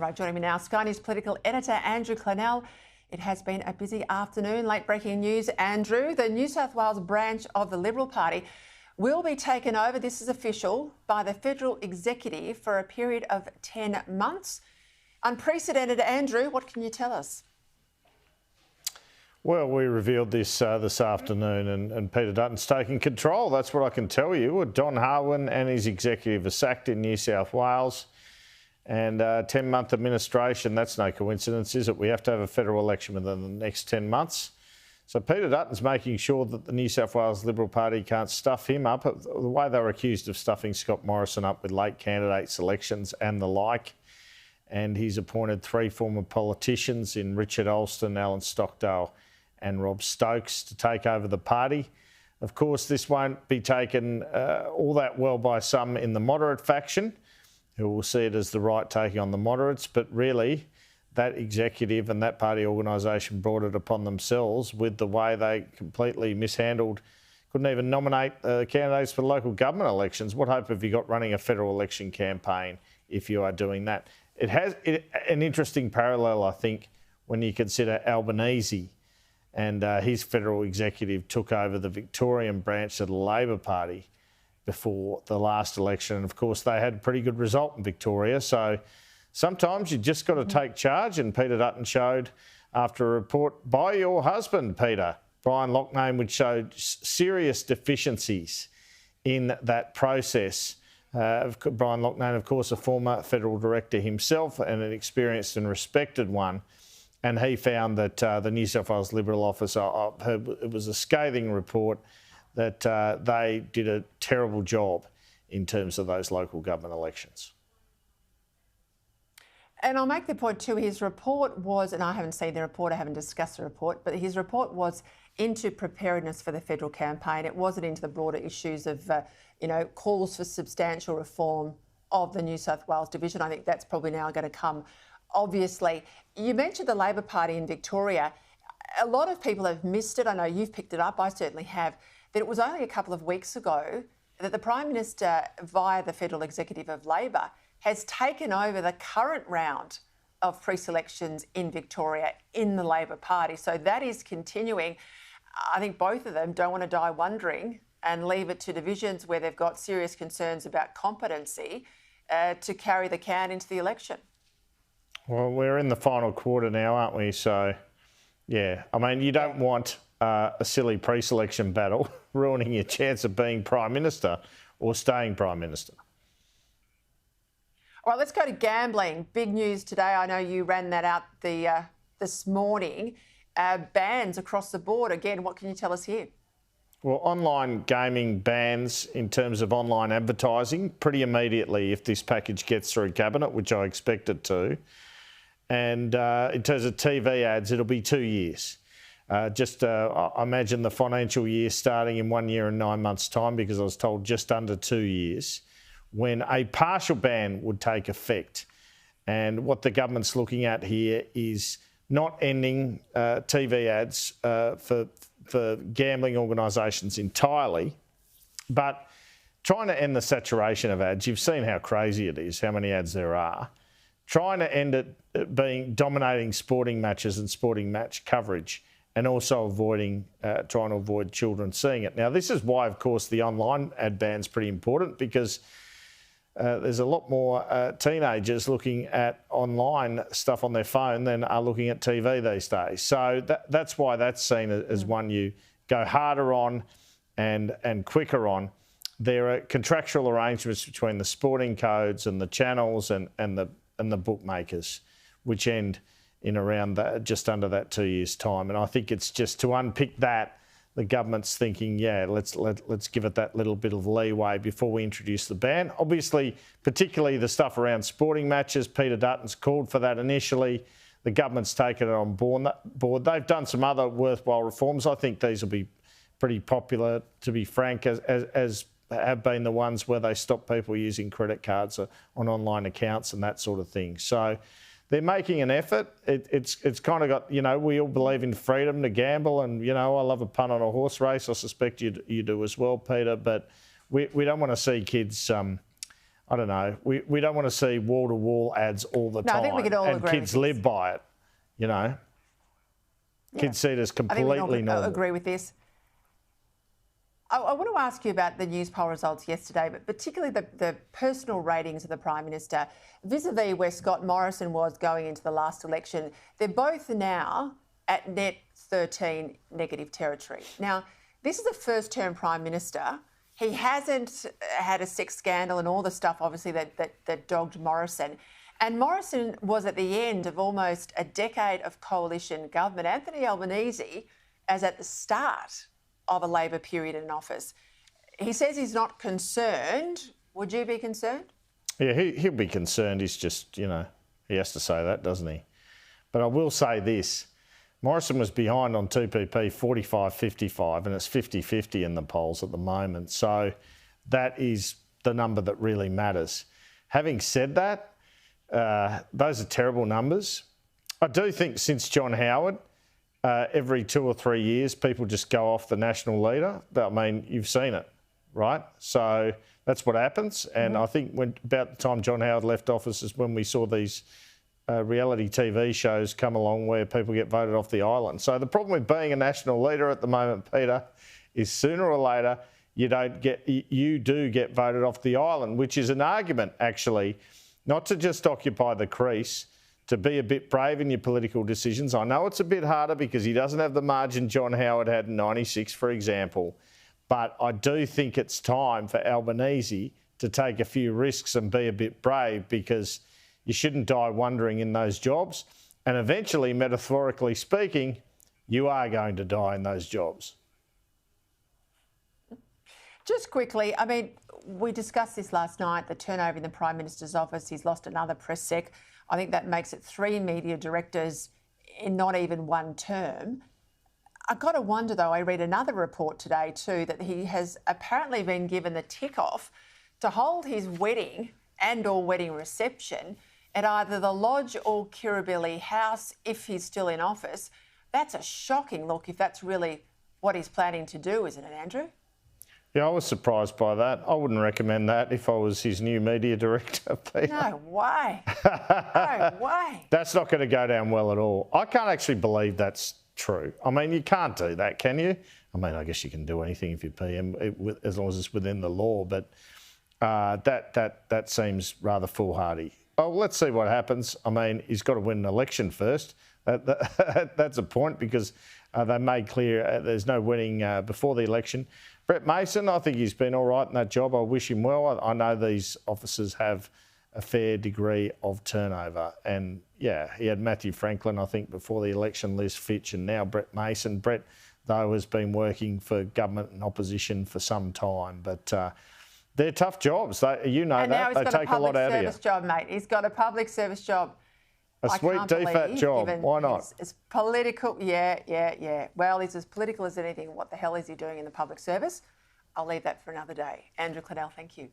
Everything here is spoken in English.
Right, joining me now, Sky News Political Editor Andrew Clennell. It has been a busy afternoon. Late breaking news, Andrew. The New South Wales branch of the Liberal Party will be taken over, this is official, by the federal executive for a period of 10 months. Unprecedented, Andrew. What can you tell us? Well, we revealed this this afternoon and Peter Dutton's taking control. That's what I can tell you. Don Harwin and his executive are sacked in New South Wales. And 10-month administration, that's no coincidence, is it? We have to have a federal election within the next 10 months. So Peter Dutton's making sure that the New South Wales Liberal Party can't stuff him up the way they were accused of stuffing Scott Morrison up with late candidate selections and the like. And he's appointed 3 former politicians in Richard Alston, Alan Stockdale and Rob Stokes to take over the party. Of course, this won't be taken all that well by some in the moderate faction, who will see it as the right taking on the moderates, but really that executive and that party organisation brought it upon themselves with the way they completely mishandled, couldn't even nominate candidates for local government elections. What hope have you got running a federal election campaign if you are doing that? It has an interesting parallel, I think, when you consider Albanese and his federal executive took over the Victorian branch of the Labor Party before the last election. And of course, they had a pretty good result in Victoria. So sometimes you just got to take charge. And Peter Dutton showed, after a report by your husband, Peter, Brian Loughnane, which showed serious deficiencies in that process. Brian Loughnane, of course, a former federal director himself and an experienced and respected one. And he found that the New South Wales Liberal Office, it was a scathing report, that they did a terrible job in terms of those local government elections. And I'll make the point too, his report was, and I haven't seen the report, I haven't discussed the report, but his report was into preparedness for the federal campaign. It wasn't into the broader issues of, calls for substantial reform of the New South Wales division. I think that's probably now going to come, obviously. You mentioned the Labor Party in Victoria. A lot of people have missed it. I know you've picked it up. I certainly have. That it was only a couple of weeks ago that the Prime Minister, via the Federal Executive of Labor, has taken over the current round of pre-selections in Victoria in the Labor Party. So that is continuing. I think both of them don't want to die wondering and leave it to divisions where they've got serious concerns about competency to carry the can into the election. Well, we're in the final quarter now, aren't we? So, yeah, I mean, you don't want a silly pre-selection battle ruining your chance of being Prime Minister or staying Prime Minister. All right, let's go to gambling. Big news today. I know you ran that out this morning. Bans across the board. Again, what can you tell us here? Well, online gaming bans in terms of online advertising pretty immediately if this package gets through Cabinet, which I expect it to. And in terms of TV ads, it'll be 2 years. I imagine the financial year starting in 1 year and 9 months' time, because I was told just under 2 years, when a partial ban would take effect. And what the government's looking at here is not ending TV ads for gambling organisations entirely, but trying to end the saturation of ads. You've seen how crazy it is, how many ads there are. Trying to end it being dominating sporting matches and sporting match coverage, and also trying to avoid children seeing it. Now, this is why, of course, the online ad ban's pretty important, because there's a lot more teenagers looking at online stuff on their phone than are looking at TV these days. So that's why that's seen as one you go harder on and quicker on. There are contractual arrangements between the sporting codes and the channels and the bookmakers, which end in around just under that 2 years' time. And I think it's just to unpick that, the government's thinking, yeah, let's give it that little bit of leeway before we introduce the ban. Obviously, particularly the stuff around sporting matches, Peter Dutton's called for that initially. The government's taken it on board. They've done some other worthwhile reforms. I think these will be pretty popular, to be frank, as have been the ones where they stop people using credit cards on online accounts and that sort of thing. So they're making an effort. It's kind of got, we all believe in freedom to gamble, and, I love a punt on a horse race. I suspect you do as well, Peter, but we don't want to see kids, I don't know. We don't want to see wall-to-wall ads all the time. I think we could all agree kids with live this. by it, you know. Yeah. Kids see it as completely I think we all normal. agree with this. I want to ask you about the Newspoll results yesterday, but particularly the personal ratings of the Prime Minister vis-a-vis where Scott Morrison was going into the last election. They're both now at net 13 negative territory. Now, this is a first-term Prime Minister. He hasn't had a sex scandal and all the stuff, obviously, that dogged Morrison. And Morrison was at the end of almost a decade of coalition government. Anthony Albanese, as at the start of a Labor period in office. He says he's not concerned. Would you be concerned? Yeah, he'll be concerned. He's just, you know, he has to say that, doesn't he? But I will say this. Morrison was behind on 2PP 45-55 and it's 50-50 in the polls at the moment. So that is the number that really matters. Having said that, those are terrible numbers. I do think since John Howard, every 2 or 3 years, people just go off the national leader. I mean, you've seen it, right? So that's what happens. And I think about the time John Howard left office is when we saw these reality TV shows come along where people get voted off the island. So the problem with being a national leader at the moment, Peter, is sooner or later you do get voted off the island, which is an argument, actually, not to just occupy the crease, to be a bit brave in your political decisions. I know it's a bit harder because he doesn't have the margin John Howard had in 96, for example, but I do think it's time for Albanese to take a few risks and be a bit brave because you shouldn't die wondering in those jobs. And eventually, metaphorically speaking, you are going to die in those jobs. Just quickly, I mean, we discussed this last night, the turnover in the Prime Minister's office. He's lost another press sec. I think that makes it 3 media directors in not even one term. I've got to wonder, though, I read another report today too, that he has apparently been given the tick-off to hold his wedding and or wedding reception at either the Lodge or Kirribilli House if he's still in office. That's a shocking look if that's really what he's planning to do, isn't it, Andrew? Yeah, I was surprised by that. I wouldn't recommend that if I was his new media director, Peter. No way. No way. That's not going to go down well at all. I can't actually believe that's true. I mean, you can't do that, can you? I mean, I guess you can do anything if you're PM, as long as it's within the law, but that seems rather foolhardy. Well, let's see what happens. I mean, he's got to win an election first. That's a point because they made clear there's no winning before the election. Brett Mason, I think he's been all right in that job. I wish him well. I know these officers have a fair degree of turnover. And, yeah, he had Matthew Franklin, I think, before the election, Liz Fitch, and now Brett Mason. Brett, though, has been working for government and opposition for some time. But they're tough jobs. You know and that. They take a lot out of you. And now he's got a public service job, mate. He's got a public service job. A sweet DFAT job. Why not? It's political. Yeah. Well, he's as political as anything. What the hell is he doing in the public service? I'll leave that for another day. Andrew Clennell, thank you.